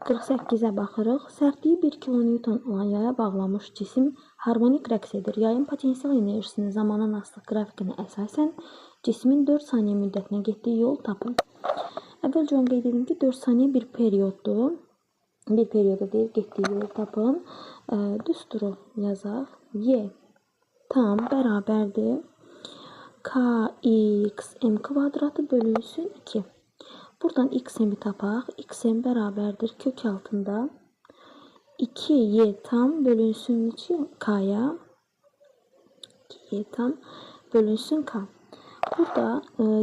48-ə baxırıq. Sərtliyi 1 kilonewton olan yaya bağlanmış cisim harmonik rəqs edir. Yayın potensial enerjisinin zamana nasılıq qrafikinə əsasən cismin 4 saniyə müddətinə getdiyi yol tapın. Əvvəlcə onu qeyd edim ki, 4 saniyə bir perioddur. Bir periyoda deyil, getdiyi yolu tapın. Düsturu yazaq. Y tam bərabərdir. Kxm kvadratı bölünsün 2. Buradan xm'i tapaq. Xm bərabərdir kök altında 2y tam bölünsün k'ya. 2y tam bölünsün k. Burada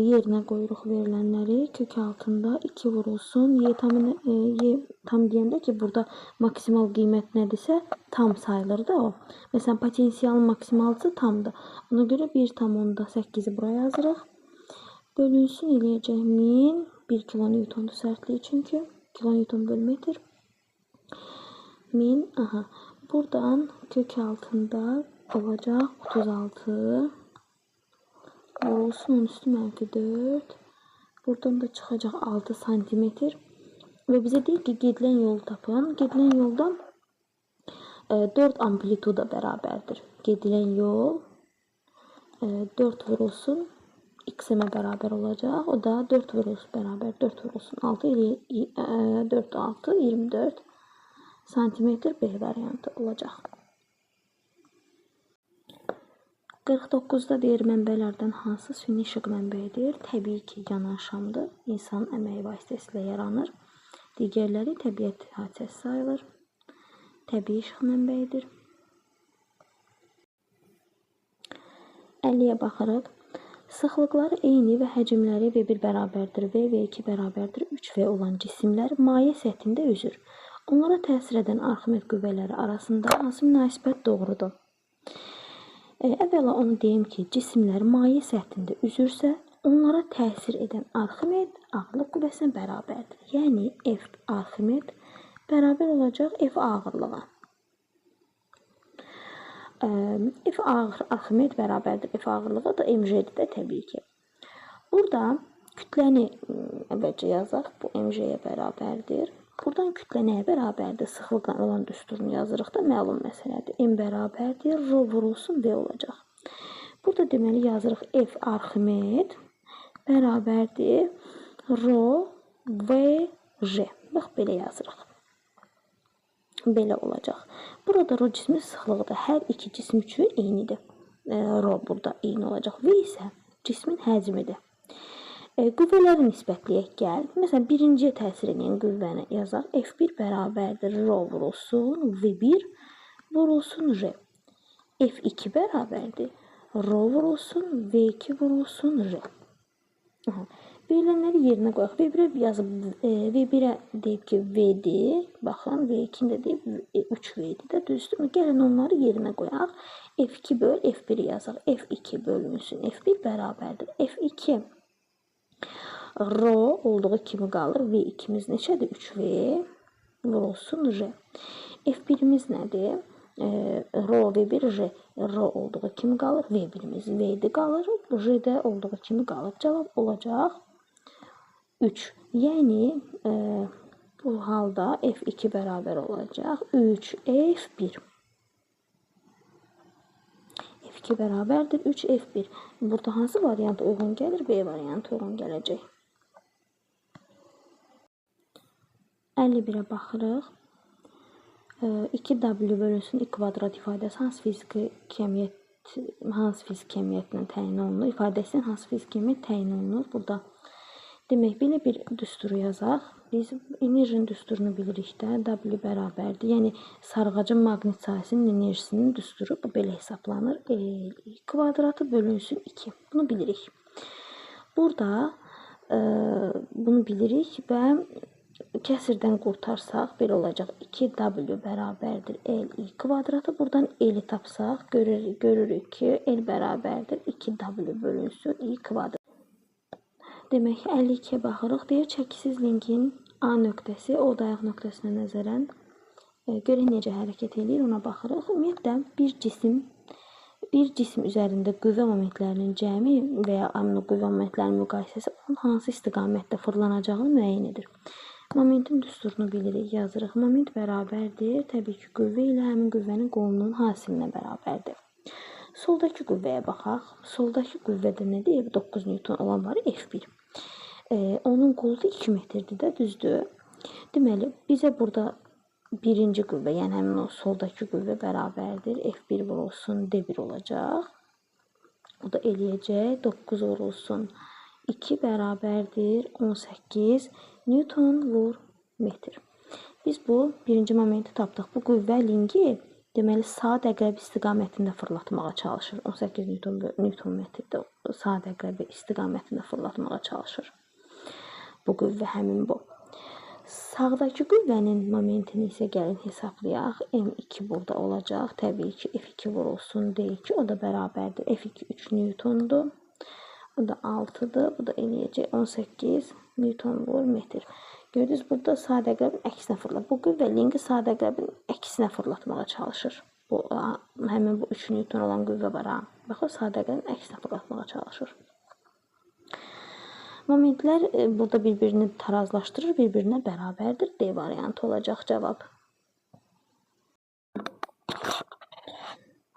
yerinə qoyuruq verilənləri. Kök altında 2 vurulsun. Y tam deyəndə ki, burada maksimal qiymət nədirsə tam sayılır da o. Məsələn, potensialın maksimalısı tamdır. Ona görə 1,8'i buraya yazırıq. Bölünsün eləyəcək 1000. 1 kilonewtondur sərtliyi çünki. Kilonewton bölü metr. 1000. Aha. Buradan kök altında olacaq 36. Olsun üstü -4. Buradan da çıxacaq 6 santimetr. Və bizə deyir ki, gedilən yolu tapın. Gedilən yolda 4 amplituda bərabərdir. Gedilən yol 4 vurulsun. Xm'e bərabər olacaq. O da 4 vurulsun bərabər. 4 vurulsun 6, 4, 6, 24 santimetr B variantı olacaq. 49'da deyir mənbələrdən hansı süni işıq mənbəyidir? Təbii ki, yanan şamdır. İnsan əməyi vasitəsilə yaranır. Digərləri təbiət hadisəsi sayılır. Təbii işıq mənbəyidir. 50'yə baxırıq. Sıxlıqları eyni və həcmləri V1 bərabərdir V, V2 bərabərdir 3V olan cisimlər maye səthində üzür. Onlara təsir edən Arximed qüvvələri arasında hansı münasibət doğrudur? Əvvəla onu deyim ki, cisimlər maye səthində üzürsə, onlara təsir edən Arximed ağırlıq qüvvəsinə bərabərdir. Yəni, F Arximed bərabər olacaq F ağırlığa. F Arximed bərabərdir F ağırlığı da mg'dir də təbii ki. Burada kütləni əvvəlcə yazaq. Bu mg'yə bərabərdir. Buradan kütlə nəyə bərabərdir? Sıxlıqla olan düsturunu yazırıq da məlum məsələdir. M bərabərdir. Rho vurulsun V olacaq. Burada deməli yazırıq F Arximed bərabərdir Rho VJ. Bax, belə yazırıq. Belə olacaq. Burada rho cismin sıxlığı da hər iki cisim üçün eynidir. Rho burada eyni olacaq. V isə cismin həcmidir. Qüvvələri nisbətləyək gəl. Məsələn, birinciyə təsir edən qüvvəni yazaq. F1 bərabərdir rho vurulsun V1 vurulsun J. F2 bərabərdir rho vurulsun V2 vurulsun J. Verilənləri yerinə qoyaq. V1'ə yazıb, V1'ə deyib ki, V'dir. Baxın, V2'ni də deyib 3V'dir də, düzdür. Gəlin onları yerinə qoyaq. F2 böl F1'i yazaq. F2 bölünsün F1 bərabərdir. F2 rho olduğu kimi qalır. V2'miz neçədir? 3V vurulsun J. F1'imiz nədir? Rho V1 J. Rho olduğu kimi qalır. V1'imiz V'de qalır. J'də olduğu kimi qalır. Cavab olacaq 3. Yəni, bu halda F2 bərabər olacaq 3 F1. F2 bərabərdir 3 F1. Burada hansı variant uyğun gəlir? B variantı uyğun gələcək. 51'ə baxırıq. 2W bölünsün I kvadrat ifadəsi hansı fiziki kəmiyyətlə təyin olunur? İfadəsinin hansı fiziki kəmiyyət təyin olunur? Burada demək, belə bir düsturu yazaq. Biz enerjinin düsturunu bilirik də. W bərabərdir. Yəni, sarğacın maqnit sahəsinin enerjisinin düsturu bu belə hesablanır. I kvadratı bölünsün 2. Bunu bilirik. Burada bunu bilirik və kəsirdən qurtarsaq belə olacaq. 2W bərabərdir L kvadratı. Buradan L tapsaq görürük ki, L bərabərdir 2W bölünsün I kvadrat. Demək, 52'yə baxırıq. Deyir, çəkisiz linkin A nöqtəsi O dayaq nöqtəsinə nəzərən görək necə hərəkət edir, ona baxırıq. Ümumiyyətlə, bir cisim üzərində qüvvə momentlərinin cəmi və ya amino qüvvə momentlərinin müqayisəsi onun hansı istiqamətdə fırlanacağını müəyyən edir. Momentin düsturunu bilirik, yazırıq. Moment bərabərdir, təbii ki, qüvvə ilə həmin qüvvənin qolunun hasilinə bərabərdir. Soldakı qüvvəyə baxaq. Soldakı qüvvədə nə deyir? 9 Newton olan var F1. Onun qolu da 2 metrdir də, düzdür. Deməli, bizə burada birinci qüvvə, yəni həmin o soldakı qüvvə bərabərdir. F1 vurulsun, D1 olacaq. O da eləyəcək 9 vurulsun 2 bərabərdir 18 Newton vur metr. Biz bu birinci momenti tapdıq. Bu qüvvə lingi deməli saat əqrəbi istiqamətində fırlatmağa çalışır. 18 Newton metrdə saat əqrəbi istiqamətində fırlatmağa çalışır. Bu qüvvə həmin bu. Sağdakı qüvvənin momentini isə gəlin hesablayaq. M2 burada olacaq. Təbii ki, F2 vurulsun D2. O da bərabərdir. F2 3 Newtondur. Bu da 6'dır. Bu da eləyəcək 18 Newton vur metr. Gördünüz, burada saat əqrəbin əksinə fırlatır. Bu qüvvə lingi saat əqrəbin əksinə fırlatmağa çalışır. Həmin bu 3 Newton olan qüvvə var. Baxın, saat əqrəbin əksinə fırlatmağa çalışır. Momentlər burada bir-birini tarazlaşdırır, bir-birinə bərabərdir. D variantı olacaq cavab.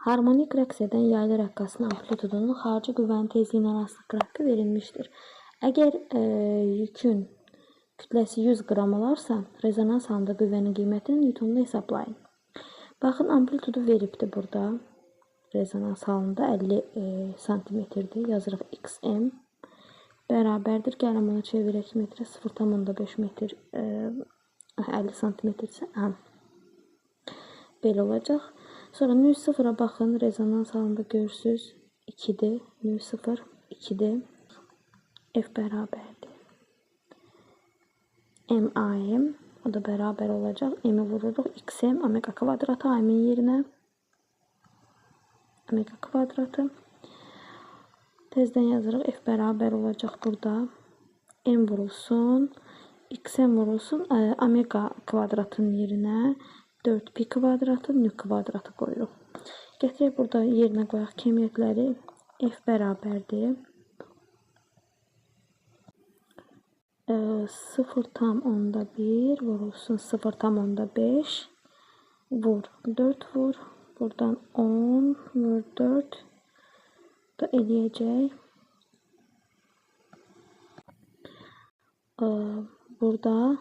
Harmonik rəqs edən yaylı rəqqasının amplitudunun xarici qüvvənin tezliyinin arasında qrafiki verilmişdir. Əgər yükün kütləsi 100 qram olarsa, rezonans halında qüvvənin qiymətini Newtonda hesablayın. Baxın, amplitudu veribdir burada. Rezonans halında 50 santimetrdir. Yazırıq XM. Bərabərdir. Gəlin bunu çevirək metrə. 0,5 metr 50 santimetrsə. Belə olacaq. Sonra növ 0'a baxın. Rezonans halında görürsünüz. 2'dir. Növ 0 2'dir. F bərabərdir. M-AM. O da bərabər olacaq. M-i vururuq. XM. Omega kvadratı AM-in yerinə. Omega kvadratı. Tezdən yazırıq. F bərabər olacaq burada. M vurulsun. XM vurulsun. Omega kvadratın yerinə 4pi kvadratı, nü kvadratı qoyuruq. Gətirək burada yerinə qoyaq kemiyyətləri. F bərabərdir. 0,1 vurulsun 0,5 vur 4 vur. Buradan 10 vur 4 da eləyəcək. Burada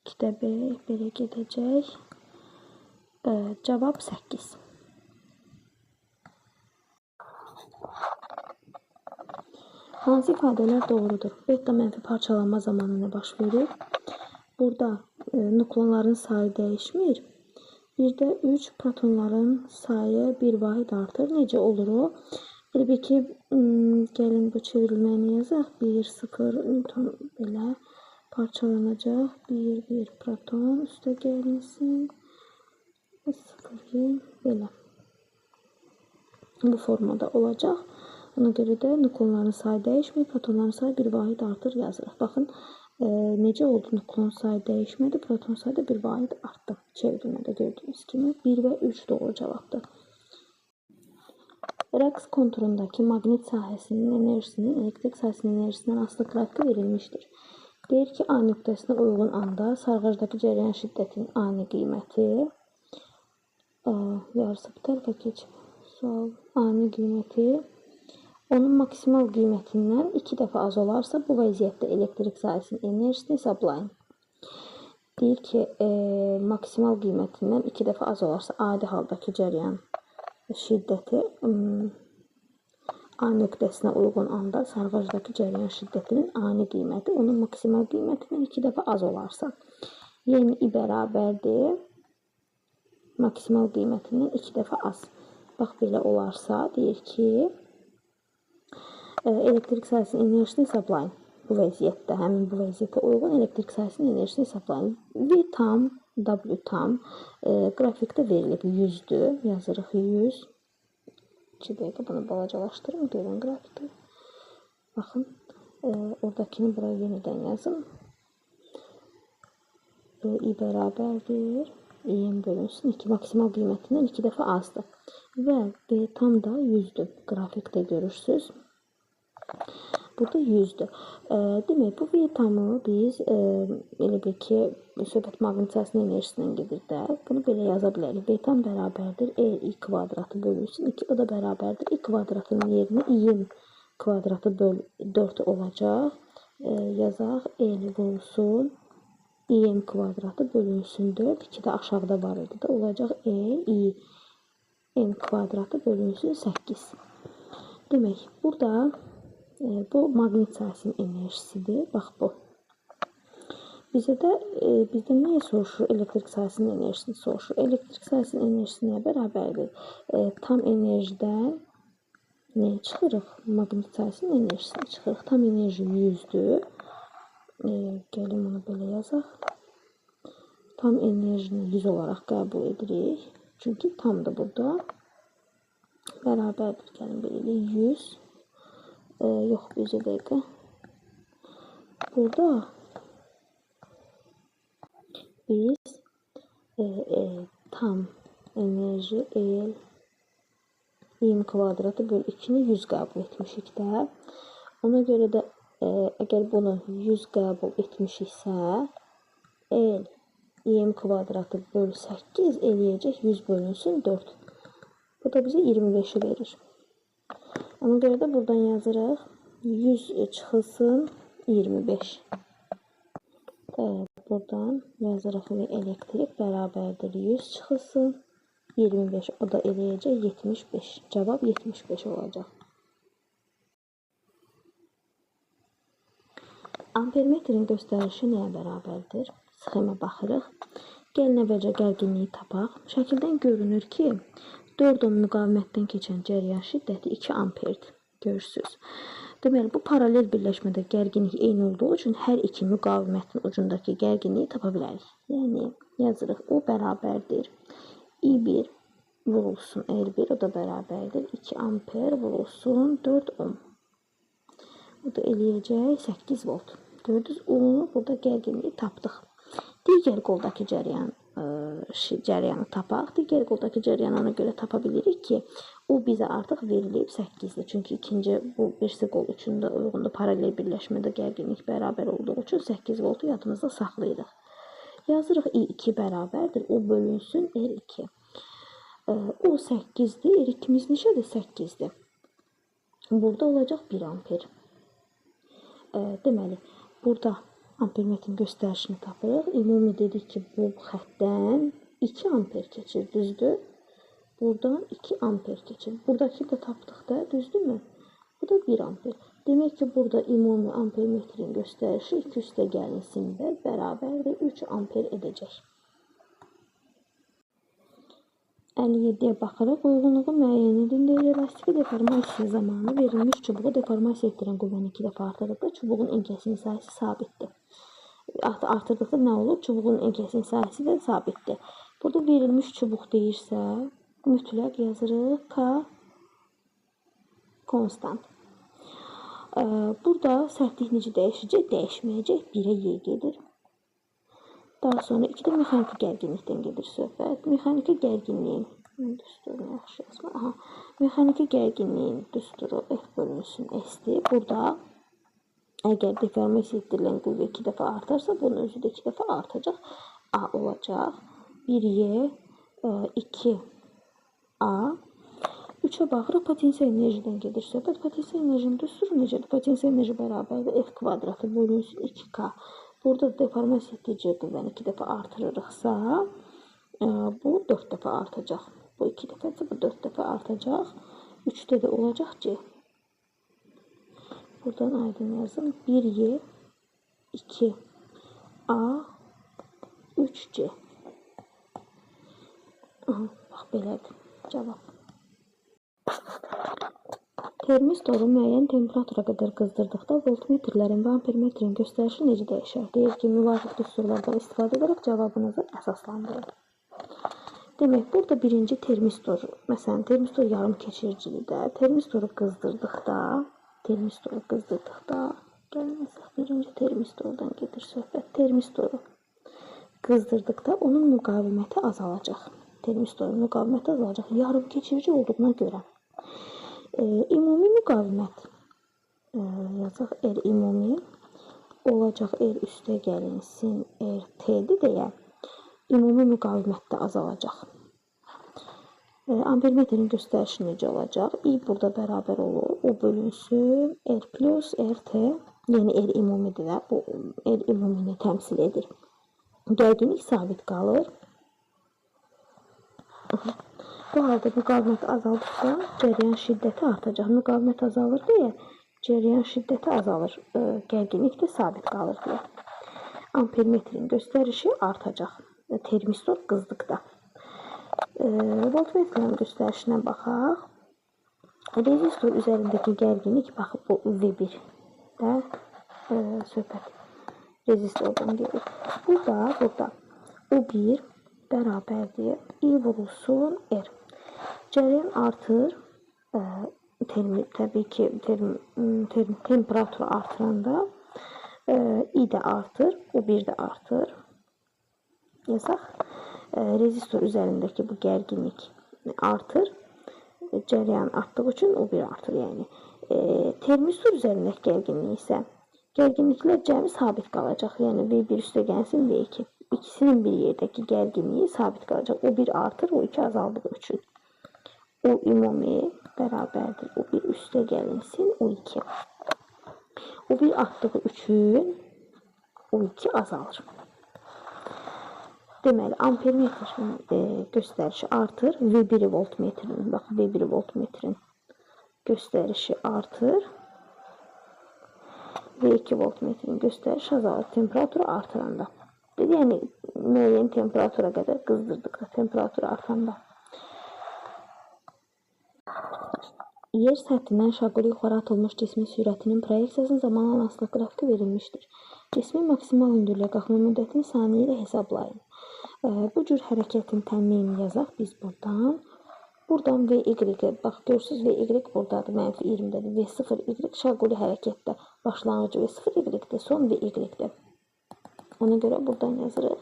2'də belə gedəcək. Cavab 8. Hansı ifadələr doğrudur? Beta mənfi parçalanma zamanı nə baş verir? Burada nukleonların sayı dəyişmir. Bir də 3 protonların sayı bir vahid artır. Necə olur o? Elə ki, gəlin bu çevrilməni yazaq. 1, 0, Newton belə parçalanacaq. 1, 1 proton üstə gəlinsin. 0 belə. Bu formada olacaq. Ona görə də nukleonların sayı dəyişmir, protonların sayı bir vahid artır yazırıq. Baxın, necə oldu? Nukleon sayı dəyişmədi, proton sayı da bir vahid artdı. Çevrilmədə gördüyünüz kimi 1 və 3 doğru cavabdır. Rəqs konturundakı maqnit sahəsinin enerjisinin elektrik sahəsinin enerjisindən asılı qrafiki verilmişdir. Deyir ki, A nöqtəsinə uyğun anda sarğacdakı cərəyan şiddətinin ani qiyməti yarısı bu tərəfə keçib. Sual ani qiyməti onun maksimal qiymətindən 2 dəfə az olarsa, bu vəziyyətdə elektrik sahəsinin enerjisini hesablayın. Deyir ki, maksimal qiymətindən 2 dəfə az olarsa, adi haldakı cərəyan şiddəti A nöqtəsinə uyğun anda sarğacdakı cərəyan şiddətinin ani qiyməti onun maksimal qiymətindən 2 dəfə az olarsa, yəni I bərabərdir maksimal qiymətindən 2 dəfə az. Bax, belə olarsa, deyir ki, elektrik sahəsinin enerjisini hesablayın. Bu vəziyyətdə, həmin bu vəziyyətə uyğun elektrik sahəsinin enerjisini hesablayın. V tam, W tam qrafikdə verilib 100'dür. Yazırıq 100. 2 dəqiqə bunu balacalaşdırım, görün qrafikdə. Baxın, oradakini buraya yenidən yazın. I bərabərdir. İ'nin bölünsün 2 maksimal qiymətindən 2 dəfə azdır. Və B tam da 100'dür. Qrafikdə görürsünüz. Burada 100-dür. Demək, bu V tamı biz elə bil ki, söhbət maqnitizasiya enerjisindən gedir də. Bunu belə yaza bilərik. V tam bərabərdir I kvadratı bölünsün 2. O da bərabərdir I kvadratının yerinə İ'nin kvadratı böl 4 olacaq. Yazaq L vurulsun İ'nin kvadratı bölünsün 4. 2 də aşağıda var idi da. Olacaq İ'nin kvadratı bölünsün 8. Demək, burada bu maqnitizasiyanın enerjisidir. Bax bu. Bizdən nəyi soruşur? Elektrik sahəsinin enerjisini soruşur. Elektrik sahəsinin enerjisi nəyə bərabərdir? Tam enerjidən nəyə çıxırıq? Maqnitizasiyanın enerjisini çıxırıq. Tam enerji 100-dür. Gəlin bunu belə yazaq. Tam enerjini 100 olaraq qəbul edirik. Çünki tamdır burada. Bərabərdir. Gəlin belə 100. Yox, bir dəqiqə. Burada biz tam enerji İ'nin kvadratı böl 2'ni 100 qəbul etmişik də. Ona görə də əgər bunu 100 qəbul etmişiksə, İ'nin kvadratı böl 8 eləyəcək 100 bölünsün 4. Bu da bizə 25'i verir. Ona görə də buradan yazırıq 100 çıxılsın 25. Buradan yazırıq və elektrik bərabərdir 100 çıxılsın 25. O da eləyəcək 75. Cavab 75 olacaq. Ampermetrin göstərişi nəyə bərabərdir? Sxemə baxırıq. Gəlin əvvəlcə gərginliyi tapaq. Şəkildən görünür ki, 4 ohm müqavimətdən keçən cəryan şiddəti 2 amperdir. Görürsünüz. Deməli, bu paralel birləşmədə gərginlik eyni olduğu üçün hər iki müqavimətin ucundakı gərginliyi tapa bilərik. Yəni, yazırıq, o bərabərdir. I1 vurulsun R1, o da bərabərdir. 2 amper vurulsun 4 ohm. Bu da eləyəcək 8 volt. Gördünüz, onu burada gərginliyi tapdıq. Digər qoldakı cəryanı tapaq. Digər qoldakı cəryanı ona görə tapa bilirik ki, o bizə artıq verilib 8-dir. Çünki ikinci bu birisi qol üçün də uyğundur. Paralel birləşmədə gərginlik bərabər olduğu üçün 8 voltu yadımızda saxlayırıq. Yazırıq I2 bərabərdir. O bölünsün R2. O 8-dir. R2'miz neçədir? 8-dir. Burada olacaq 1 amper. Deməli, burada ampermetrin göstərişini tapırıq. Ümumi dedik ki, bu xəttdən 2 amper keçir, düzdür? Buradan 2 amper keçir. Buradakı da tapdıq da, düzdürmü? Bu da 1 amper. Demək ki, burada ümumi ampermetrin göstərişi 2 üstə gəlinsin və bərabərdir 3 amper edəcək. 57'ye baxaraq uyğunluğu müəyyən edin. Elastiki deformasiya zamanı verilmiş çubuğu deformasiya etdirən qüvvəni 2 dəfə artırdıqda çubuğun enkəsinin sayısı sabitdir. Artırdıqda nə olur? Çubuğun enkəsinin sayısı da sabitdir. Burada verilmiş çubuq deyirsə, mütləq yazırıq K konstant. Burada sərtlik necə dəyişəcək? Dəyişməyəcək. 1'ə Y gedir. Daha sonra 2 də mexaniki gərginlikdən gedir söhbət. Mexaniki gərginliyin düsturunu yaxşı yazma. Aha. Mexaniki gərginliyin düsturu F bölünsün S-dir. Burada əgər deformasiya etdirilən qüvvə 2 dəfə artarsa, bunun özü də 2 dəfə artacaq. A olacaq. 1Y, 2A. 3'ə baxırıq, potensial enerjidən gedir söhbət. Potensial enerjinin düsturu necədir? Potensial enerji bərabərdir F kvadratı bölünsün 2K. Burada deformasiya edici qüvvəni 2 dəfə artırırıqsa, bu 4 dəfə artacaq. Bu 2 dəfədirsə, bu 4 dəfə artacaq. 3'də də olacaq C. Buradan aydın yazın. 1Y, 2A, 3C. Aha, bax belədir. Cavab. Termistoru müəyyən temperatura qədər qızdırdıqda voltmetrlərin və ampermetrin göstərişi necə dəyişər? Deyir ki, müvafiq düsturlardan istifadə edərək cavabınızı əsaslandırın. Demək, burada birinci termistor, məsələn, termistor yarım keçiricilidə, termistoru qızdırdıqda, gəlin məsələn, birinci termistordan gedir söhbət. Termistoru qızdırdıqda onun müqaviməti azalacaq. Termistorun müqaviməti azalacaq yarım keçirici olduğuna görə. Ümumi müqavimət yazaq R ümumi olacaq R üstə gəlinsin RT-dir deyə ümumi müqavimətdə azalacaq. Ampermetrin göstərişi necə olacaq? I burada bərabər olur. O bölünsün R plus RT. Yəni R ümumidir də. Bu R ümumini təmsil edir. Gərginlik sabit qalır. Bu halda müqavimət azaldıqda cəryan şiddəti artacaq. Müqavimət azalır deyə cəryan şiddəti azalır. Gərginlik də sabit qalır deyə. Ampermetrin göstərişi artacaq. Termistor qızdıqda. Voltmetrin göstərişinə baxaq. Rezistor üzərindəki gərginlik, baxın bu V1 də söhbət rezistordan gedir. Burada O1 bərabərdir I vurulsun R. Cəryan artır. Təbii ki, temperaturu artıranda I də artır, O1 də artır. Yazaq. Rezistor üzərindəki bu gərginlik artır. Cəryan artdığı üçün O1 artır. Yəni termistor üzərindəki gərginlik isə gərginliklər cəmi sabit qalacaq. Yəni V1 üstə gəlsin V2. İkisinin bir yerdəki gərginliyi sabit qalacaq. O1 artır, O2 azaldığı üçün. O ümumi bərabərdir. O1 üstə gəlinsin O2. O1 artdığı üçün O2 azalır. Deməli, ampermetrin göstərişi artır. V1 voltmetrin, bax V1 voltmetrin göstərişi artır. V2 voltmetrin göstərişi azalır. Temperaturu artıranda. Yəni, müəyyən temperatura qədər qızdırdıqda, temperaturu artanda. Yer səthindən şaquli yuxarı atılmış cismin sürətinin proyeksiyasının zamanla asılı qrafiki verilmişdir. Cismin maksimal hündürlüyə qalxma müddətini saniyə ilə hesablayın. Bu cür hərəkətin təminini yazaq biz buradan. Buradan VY, bax görürsünüz VY buradadır, mənfi 20-dədir. V0Y şaquli hərəkətdə başlanğıcı V0Y-dir, son VY-dir. Ona görə buradan yazırıq.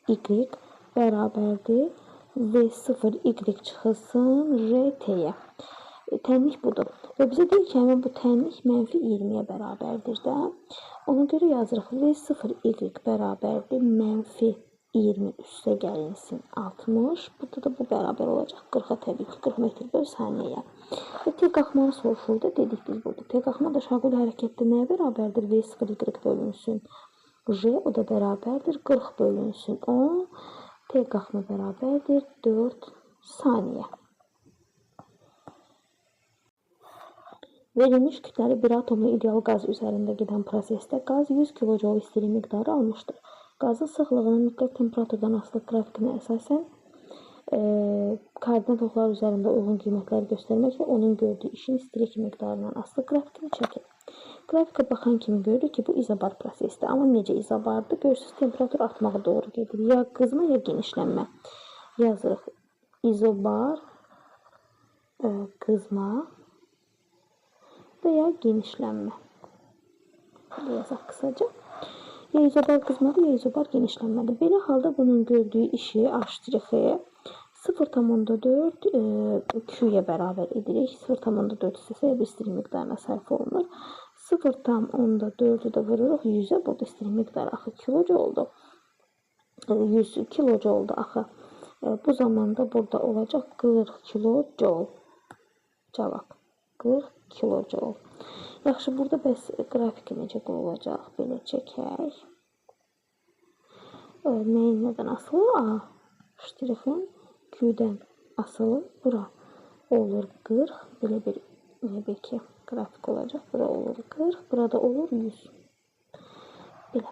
VY bərabərdir. V0Y çıxılsın RT-yə. Tənlik budur. Və bizə deyir ki, həmin bu tənlik mənfi 20-yə bərabərdir də. Ona görə yazırıq. V0Y bərabərdir. Mənfi 20 üstə gəlinsin 60. Burada da bu bərabər olacaq. 40-a təbii ki, 40 metr böl saniyəyə. Və T qalxmanı soruşur da dedik biz burada. T qalxma da şaquli hərəkətdə nəyə bərabərdir? V0Y bölünsün J, o da bərabərdir. 40 bölünsün 10. T qalxma bərabərdir 4 saniyə. Verilmiş kütləli bir atomlu ideal qaz üzərində gedən prosesdə qaz 100 kJ istilik miqdarı almışdır. Qazın sıxlığının mütləq temperaturdan asılı qrafikinə əsasən koordinat oxları üzərində uyğun qiymətləri göstərməklə onun gördüyü işin istilik miqdarından asılı qrafikini çəkir. Qrafikə baxan kimi görürük ki, bu izobar prosesdir. Amma necə izobardır? Görürsünüz, temperatur artmağa doğru gedir. Ya qızma, ya genişlənmə. Yazırıq. İzobar, qızma və ya genişlənmə. Yazaq qısaca. Ya izobar qızmadır, ya izobar genişlənmədir. Belə halda bunun gördüyü işi H-i 0,4 Q-yə bərabər edirik. 0,4 isə bir istilik miqdarına sərf olunur. 0,4-ü də vururuq 100-ə. Burada istilik miqdarı axı kiloca oldu. 100 kiloca oldu axı. Bu zamanda burada olacaq 40 kilojoule. Cavab 40 kilojoule. Yaxşı, burada bəs qrafiki necə qoyulacaq? Belə çəkək. Nəyin nədən asılı? A. Ştrixin Q-dən asılı. Bura olur 40. Belə bir belki qrafik olacaq. Bura olur 40. Burada olur 100. Belə.